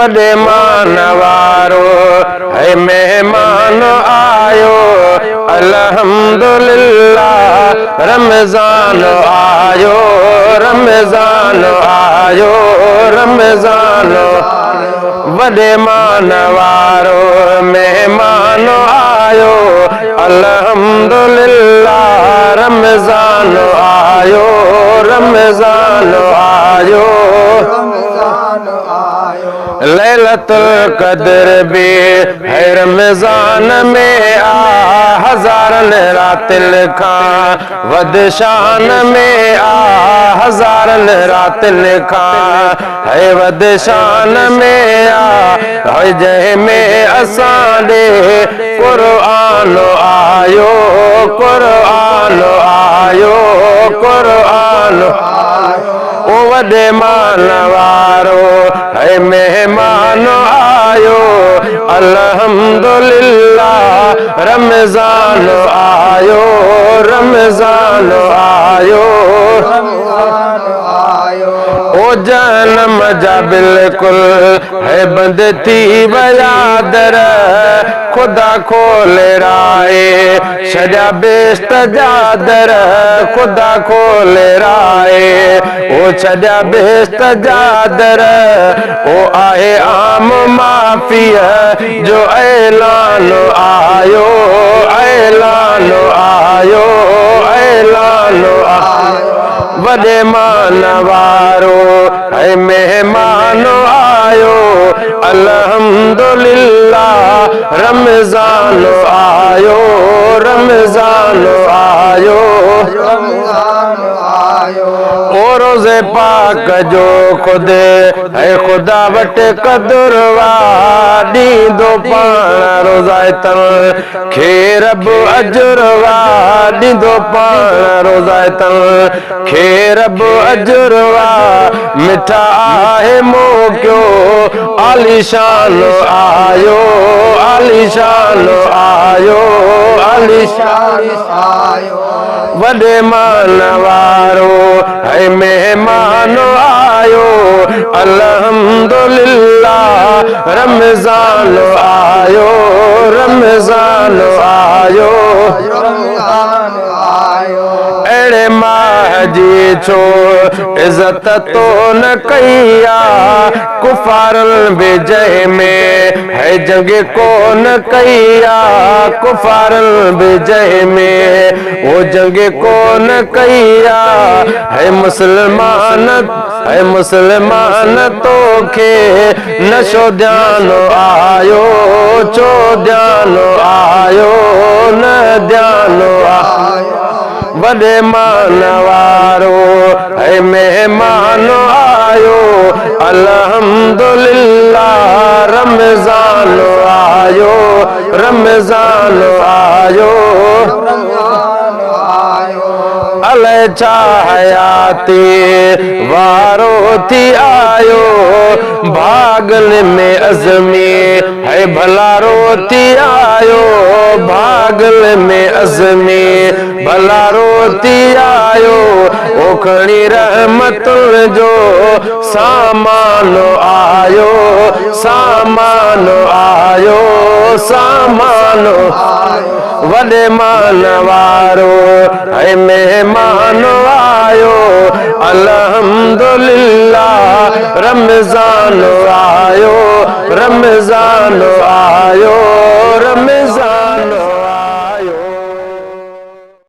वॾे मानवारो है मेहमान आयो अल्हम्दुलिल्लाह रमज़ान आयो रमज़ान आयो रमज़ान वॾे मानवारो मेहमान आयो अल्हम्दुलिल्लाह रमज़ान आयो रमज़ान आयो लैलतुल क़द्र भी है रमज़ान में हज़ारन रातिल खां वध शान में हज़ारन रातिल खां है वध शान में है जंहिंमें असां ॾे क़ुरआन आयो क़ुरआन आयो क़ुरआन ओ वॾे मानवारो है मेहमान आयो अल्हम्दुलिल्लाह रमज़ान आयो रमज़ान आयो ओ जन्म जा बिल्कुल है बंद थी वया दर खुदा खोले राए सजा बेस्त जा दर खुदा खोले राए ओ सजा बेस्त जा दर ओ आहे आम माफिया जो ऐलान आयो ऐलान आयो ऐलान आयो वॾे मानवारो है मेहमान आयो अल्हम्दुलिल्लाह रमज़ान आयो रमज़ान आयो रमज़ान आयो ओ रोज़े पाक जो खुद है खुदा वट कदुरवा ॾींदो पाण रोज़ाइतन खे रब अजरवा ॾींदो पाण रोज़ाइतन खे रब अजरवा मिठा आहे मोकियो आलीशान आयो आलीशान आयो आलीशान आयो वॾे मानवारो है मेहमान आयो अल्हम्दुलिल्लाह रमज़ान आयो रमज़ान आयो रमज़ान आयो अहिड़े माह जी छो इज़त तो न कईया कुफारन बि जंहिंमें है जंग कोन कईया कुफारन बि जंहिंमें वो जंग कोन कईया है मुसलमान तोखे नशो ध्यान आयो चो ध्यान आयो न ध्यान आयो वॾे मानवारो है मेहमान आयो अल्हम्दुलिल्लाह रमज़ान आयो रमज़ान आयो अले चाहयाती वारो थी आयो भागल में अज़मी है भलारो थी आयो भागल में अज़मी भलारो थी आयो ओ खणी रहमतुल जो सामान आयो सामान आयो सामान वॾे मानवारो है मेहमान आयो अल्हम्दुलिल्लाह रमज़ान आयो रमज़ान